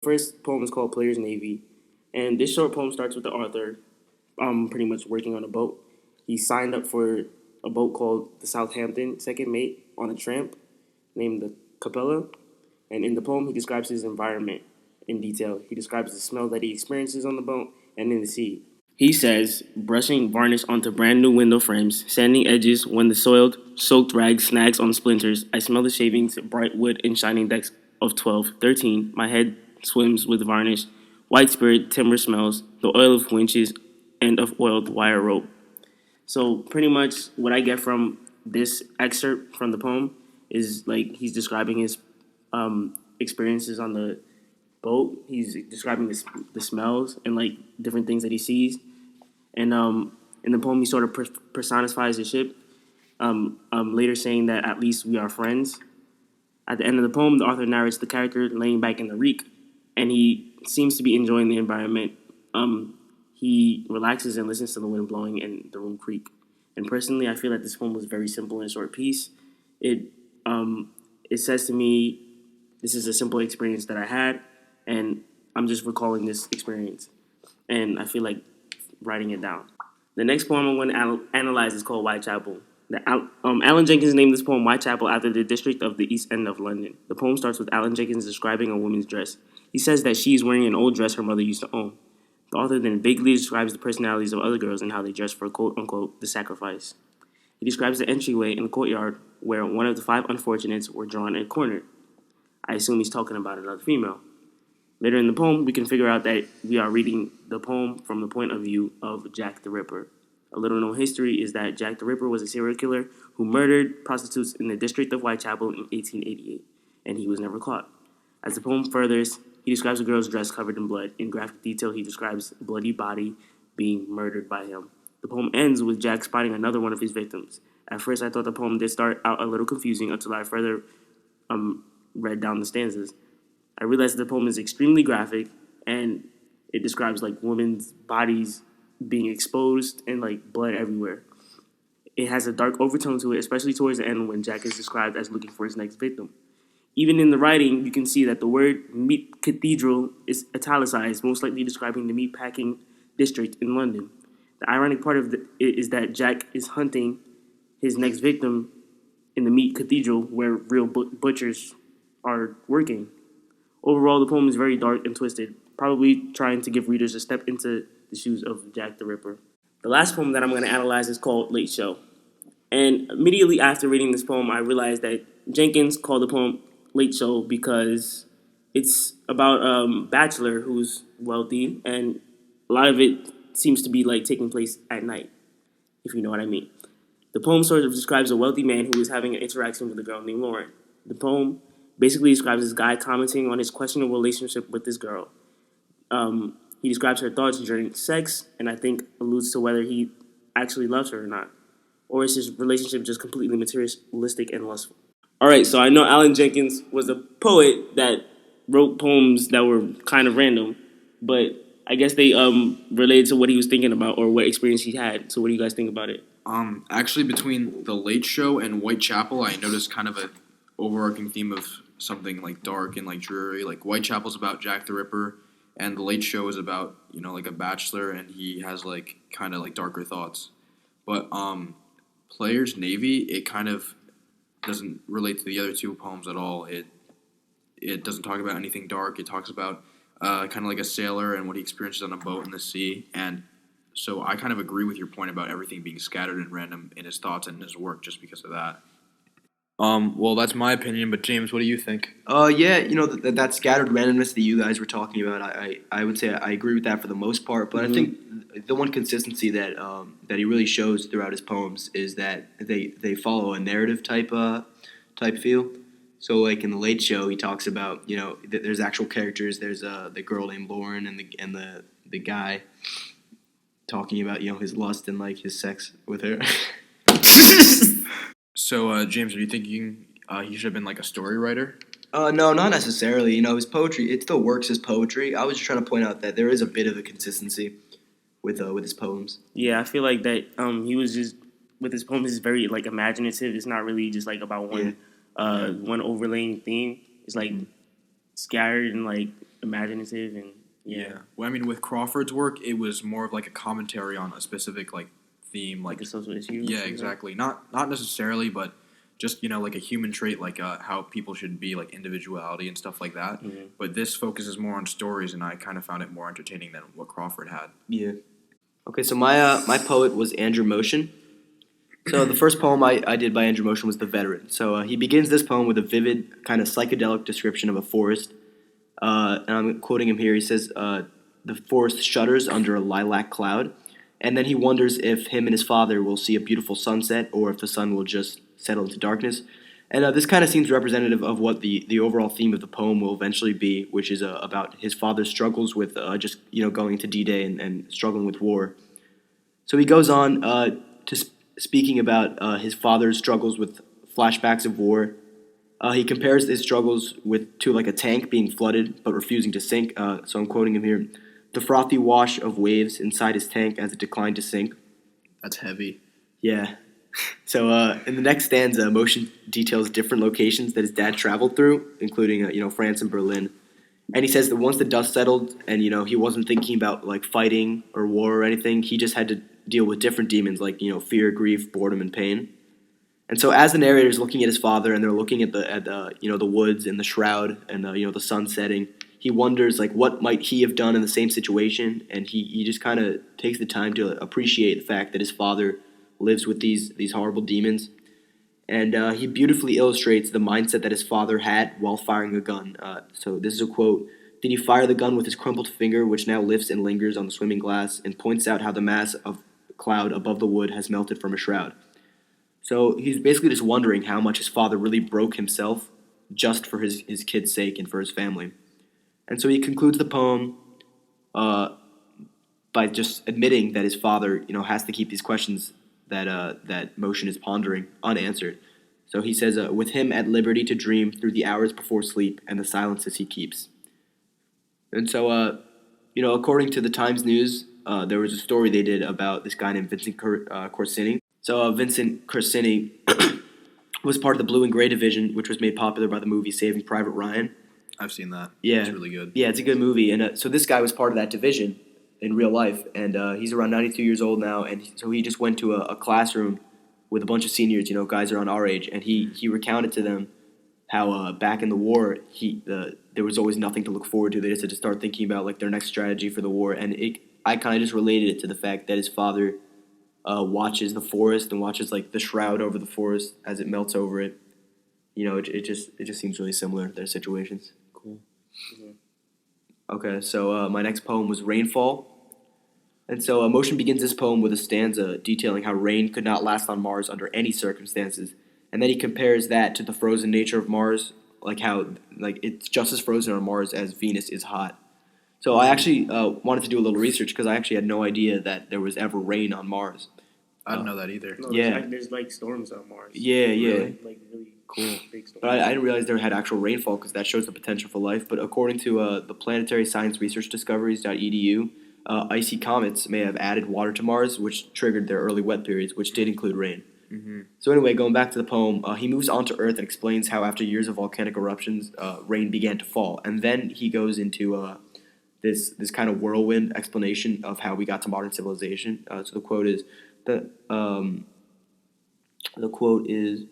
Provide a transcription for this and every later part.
First poem is called Player's Navy, and this short poem starts with the author pretty much working on a boat. He signed up for a boat called the Southampton Second Mate on a tramp named the Capella, and in the poem he describes his environment in detail. He describes the smell that he experiences on the boat and in the sea. He says, brushing varnish onto brand new window frames, sanding edges when the soiled, soaked rag snags on splinters. I smell the shavings, bright wood, and shining decks of 12, 13. My head swims with varnish, white spirit, timber smells, the oil of winches, and of oiled wire rope. So pretty much what I get from this excerpt from the poem is like he's describing his experiences on the boat. He's describing the smells and like different things that he sees. And in the poem, he sort of personifies the ship, later saying that at least we are friends. At the end of the poem, the author narrates the character laying back in the reek, and he seems to be enjoying the environment. He relaxes and listens to the wind blowing and the room creak. And personally, I feel that this poem was very simple and short piece. It it says to me, this is a simple experience that I had, and I'm just recalling this experience. And I feel like writing it down. The next poem I'm going to analyze is called Whitechapel. Alan Jenkins named this poem Whitechapel after the district of the East End of London. The poem starts with Alan Jenkins describing a woman's dress. He says that she is wearing an old dress her mother used to own. The author then vaguely describes the personalities of other girls and how they dress for quote-unquote the sacrifice. He describes the entryway in the courtyard where one of the 5 unfortunates were drawn and cornered. I assume he's talking about another female. Later in the poem, we can figure out that we are reading the poem from the point of view of Jack the Ripper. A little known history is that Jack the Ripper was a serial killer who murdered prostitutes in the district of Whitechapel in 1888, and he was never caught. As the poem furthers, he describes a girl's dress covered in blood. In graphic detail, he describes a bloody body being murdered by him. The poem ends with Jack spotting another one of his victims. At first, I thought the poem did start out a little confusing until I further read down the stanzas. I realized the poem is extremely graphic, and it describes like women's bodies being exposed and like blood everywhere. It has a dark overtone to it, especially towards the end when Jack is described as looking for his next victim. Even in the writing, you can see that the word meat cathedral is italicized, most likely describing the meatpacking district in London. The ironic part of it is that Jack is hunting his next victim in the meat cathedral where real butchers are working. Overall, the poem is very dark and twisted, probably trying to give readers a step into the shoes of Jack the Ripper. The last poem that I'm going to analyze is called Late Show. And immediately after reading this poem, I realized that Jenkins called the poem Late Show because it's about a bachelor who's wealthy, and a lot of it seems to be like taking place at night, if you know what I mean. The poem sort of describes a wealthy man who is having an interaction with a girl named Lauren. The poem basically describes this guy commenting on his questionable relationship with this girl. He describes her thoughts during sex, and I think alludes to whether he actually loves her or not. Or is his relationship just completely materialistic and lustful? All right, so I know Alan Jenkins was a poet that wrote poems that were kind of random, but I guess they related to what he was thinking about or what experience he had. So what do you guys think about it? Actually, between The Late Show and Whitechapel, I noticed kind of a overarching theme of something like dark and like dreary. Like Whitechapel's about Jack the Ripper, and The Late Show is about like a bachelor, and he has like kind of like darker thoughts. But Player's Navy, it kind of doesn't relate to the other two poems at all. It doesn't talk about anything dark. It talks about kind of like a sailor and what he experiences on a boat in the sea. And so I kind of agree with your point about everything being scattered and random in his thoughts and his work just because of that. Well, that's my opinion, but James, what do you think? Yeah, that scattered randomness that you guys were talking about, I would say I agree with that for the most part. But I think the one consistency that he really shows throughout his poems is that they follow a narrative type feel. So like in The Late Show, he talks about there's actual characters. There's the girl named Lauren and the guy talking about his lust and like his sex with her. So, James, are you thinking he should have been like a story writer? No, not necessarily. His poetry, it still works as poetry. I was just trying to point out that there is a bit of a consistency with his poems. Yeah, I feel like that he was just, with his poems, is very like imaginative. It's not really just like about one overlaying theme. It's like scattered and like imaginative and Well, I mean, with Crawford's work, it was more of like a commentary on a specific like theme, like the social issue. yeah, exactly. Not necessarily, but just like a human trait, like how people should be, like individuality and stuff like that. Mm-hmm. But this focuses more on stories, and I kind of found it more entertaining than what Crawford had. Yeah. Okay, so my poet was Andrew Motion. So the first poem I did by Andrew Motion was The Veteran. So he begins this poem with a vivid, kind of psychedelic description of a forest. And I'm quoting him here. He says, the forest shudders under a lilac cloud. And then he wonders if him and his father will see a beautiful sunset or if the sun will just settle into darkness. And this kind of seems representative of what the overall theme of the poem will eventually be, which is about his father's struggles with just going to D-Day and struggling with war. So he goes on speaking about his father's struggles with flashbacks of war. He compares his struggles to like a tank being flooded but refusing to sink. So I'm quoting him here. The frothy wash of waves inside his tank as it declined to sink. That's heavy. Yeah. So in the next stanza, Motion details different locations that his dad traveled through, including France and Berlin. And he says that once the dust settled and he wasn't thinking about like fighting or war or anything, he just had to deal with different demons like fear, grief, boredom, and pain. And so as the narrator is looking at his father and they're looking at the woods and the shroud and the sun setting, he wonders like what might he have done in the same situation, and he just kind of takes the time to appreciate the fact that his father lives with these horrible demons. And he beautifully illustrates the mindset that his father had while firing a gun. So this is a quote. Then he fired the gun with his crumpled finger, which now lifts and lingers on the swimming glass, and points out how the mass of cloud above the wood has melted from a shroud. So he's basically just wondering how much his father really broke himself just for his kid's sake and for his family. And so he concludes the poem by just admitting that his father, has to keep these questions that Motion is pondering unanswered. So he says, with him at liberty to dream through the hours before sleep and the silences he keeps. And so, according to the Times News, there was a story they did about this guy named Vincent Corsini. So Vincent Corsini was part of the Blue and Gray Division, which was made popular by the movie Saving Private Ryan. I've seen that. Yeah. It's really good. Yeah, it's a good movie. And so this guy was part of that division in real life, and he's around 92 years old now, and so he just went to a classroom with a bunch of seniors, guys around our age, and he recounted to them how back in the war, there was always nothing to look forward to. They just had to start thinking about like their next strategy for the war, and I kind of just related it to the fact that his father watches the forest and watches like the shroud over the forest as it melts over it. It just seems really similar, their situations. Cool. Mm-hmm. Okay, so my next poem was Rainfall. And so Motion begins this poem with a stanza detailing how rain could not last on Mars under any circumstances. And then he compares that to the frozen nature of Mars, like how it's just as frozen on Mars as Venus is hot. So I actually wanted to do a little research because I actually had no idea that there was ever rain on Mars. I didn't know that either. No, Yeah. there's like storms on Mars. Yeah. Like really Cool. big storms. But I didn't realize there had actual rainfall because that shows the potential for life. But according to the Planetary Science Research Discoveries.edu, icy comets may have added water to Mars, which triggered their early wet periods, which did include rain. Mm-hmm. So anyway, going back to the poem, he moves on to Earth and explains how after years of volcanic eruptions, rain began to fall. And then he goes into this kind of whirlwind explanation of how we got to modern civilization. So the quote is,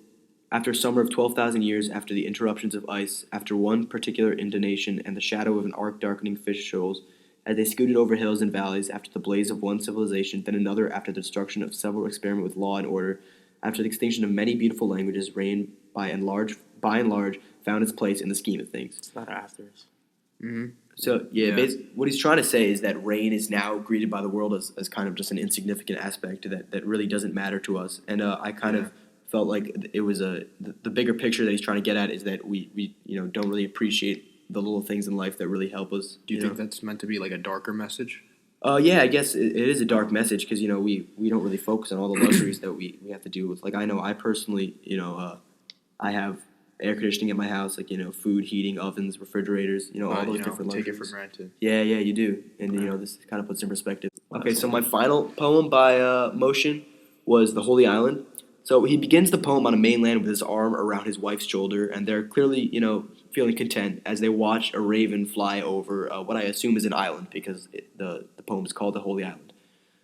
after a summer of 12,000 years, after the interruptions of ice, after one particular inundation and the shadow of an arc darkening fish shoals, as they scooted over hills and valleys, after the blaze of one civilization, then another, after the destruction of several experiment with law and order, after the extinction of many beautiful languages, rain, by and large, found its place in the scheme of things. It's not afters. Mm-hmm. So, what he's trying to say is that rain is now greeted by the world as kind of just an insignificant aspect that really doesn't matter to us. And I kind of felt like it was the bigger picture that he's trying to get at is that we don't really appreciate the little things in life that really help us. Do you think that's meant to be like a darker message? Yeah, I guess it is a dark message because we don't really focus on all the luxuries that we have to deal with. Like I know I personally I have air conditioning at my house, like food, heating, ovens, refrigerators, all those different luxuries. Take it for granted. Yeah, you do, and this kind of puts in perspective. Okay, so my final poem by Motion was The Holy Island. So he begins the poem on a mainland with his arm around his wife's shoulder, and they're clearly, feeling content as they watch a raven fly over what I assume is an island, because the poem is called The Holy Island.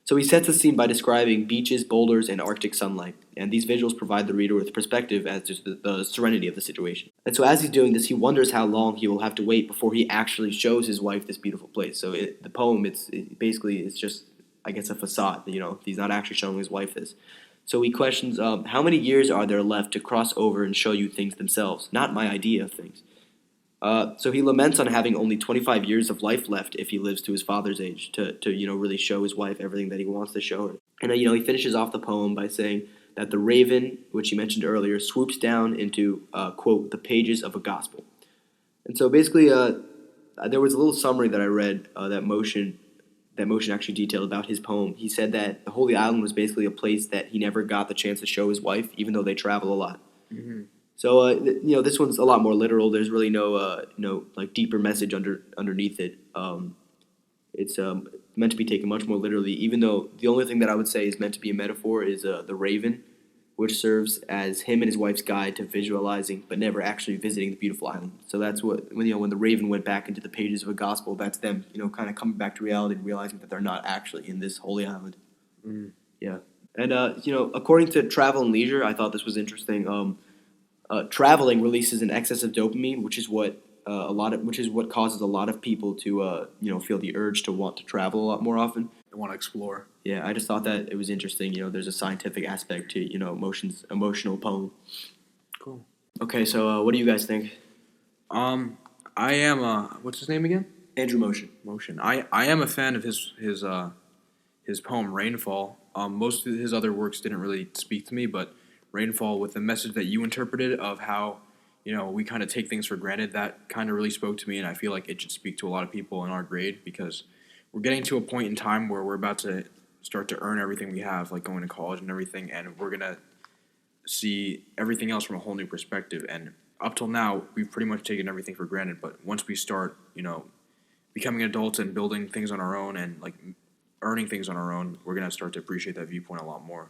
So he sets the scene by describing beaches, boulders, and Arctic sunlight, and these visuals provide the reader with perspective as to the serenity of the situation. And so as he's doing this, he wonders how long he will have to wait before he actually shows his wife this beautiful place. So the poem, it's just, I guess, a facade. He's not actually showing his wife this. So he questions, how many years are there left to cross over and show you things themselves, not my idea of things. So he laments on having only 25 years of life left if he lives to his father's age to really show his wife everything that he wants to show her. And he finishes off the poem by saying that the raven, which he mentioned earlier, swoops down into, quote, the pages of a gospel. And so basically, there was a little summary that I read that Motion actually detailed about his poem. He said that the Holy Island was basically a place that he never got the chance to show his wife, even though they travel a lot. Mm-hmm. So this one's a lot more literal. There's really no deeper message underneath it. It's meant to be taken much more literally. Even though the only thing that I would say is meant to be a metaphor is the raven, which serves as him and his wife's guide to visualizing, but never actually visiting the beautiful island. So that's when the raven went back into the pages of a gospel. That's them, kind of coming back to reality and realizing that they're not actually in this holy island. Mm. Yeah, and according to Travel and Leisure, I thought this was interesting. Traveling releases an excess of dopamine, which is what causes a lot of people to feel the urge to want to travel a lot more often. I want to explore. Yeah, I just thought that it was interesting. There's a scientific aspect to Motion's emotional poem. Cool. Okay, so what do you guys think? I am what's his name again? Andrew Motion. Motion. I am a fan of his poem Rainfall. Most of his other works didn't really speak to me, but Rainfall, with the message that you interpreted of how, we kind of take things for granted, that kind of really spoke to me, and I feel like it should speak to a lot of people in our grade, because we're getting to a point in time where we're about to start to earn everything we have, like going to college and everything, and we're going to see everything else from a whole new perspective. And up till now, we've pretty much taken everything for granted, but once we start, becoming adults and building things on our own and, like, earning things on our own, we're going to start to appreciate that viewpoint a lot more.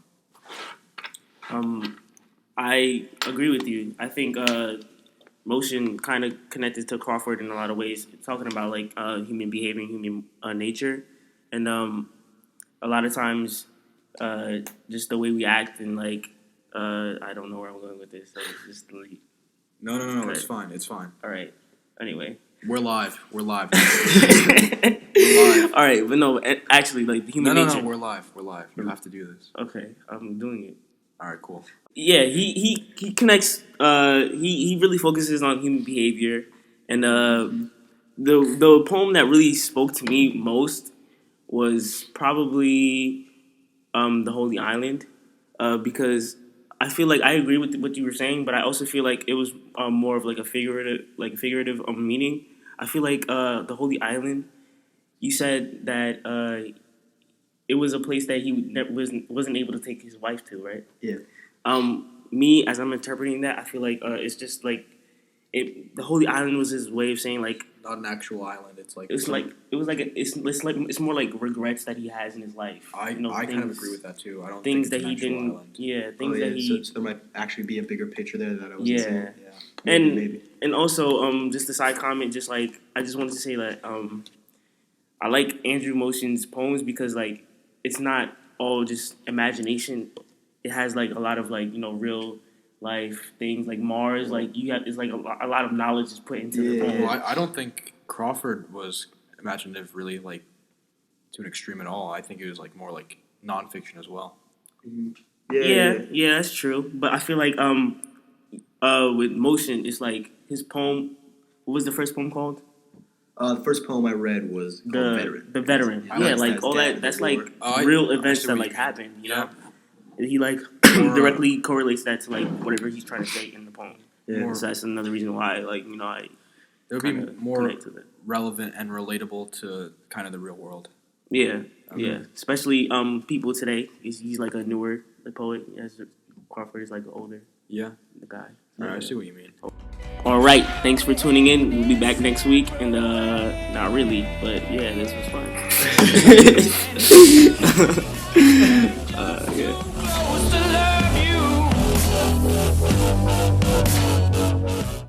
I agree with you. I think Motion kind of connected to Crawford in a lot of ways, talking about like human behavior and human nature, and a lot of times just the way we act and like I don't know where I'm going with this. So just like, No. It's fine. All right. Anyway, we're live. We're live. All right, but no, actually, like the human nature. No, we're live. You have to do this. Okay, I'm doing it. All right, cool. Yeah, he connects. He really focuses on human behavior, and the poem that really spoke to me most was probably The Holy Island, because I feel like I agree with what you were saying, but I also feel like it was more of like a figurative meaning. I feel like The Holy Island. You said that it was a place that he wasn't able to take his wife to, right? Yeah. Me, as I'm interpreting that, I feel like it's just like the Holy Island was his way of saying like Not an actual island. It's more like regrets that he has in his life. I kind of agree with that too. I don't things think that he didn't. Island. Yeah, things that he. So there might actually be a bigger picture there that I wasn't seeing. Yeah. Maybe. And also just a side comment, just like I just wanted to say that I like Andrew Motion's poems because like it's not all just imagination. It has like a lot of like real life things like Mars. Like it's like a lot of knowledge is put into the poem. Well, I don't think Crawford was imaginative really like to an extreme at all. I think it was like more like nonfiction as well. Yeah, that's true. But I feel like with Motion, it's like his poem. What was the first poem called? The first poem I read was called Veteran. The Veteran. Yeah, like all that. That's like real events that like happened. You know, he like directly correlates that to like whatever he's trying to say in the poem. Yeah. So that's another reason why like it would be more relevant and relatable to kind of the real world. Yeah, yeah. Especially people today. He's like a newer poet. As Crawford is like an older the guy. All right, I see what you mean. All right, thanks for tuning in. We'll be back next week, and not really, but yeah, this was fun. Yeah.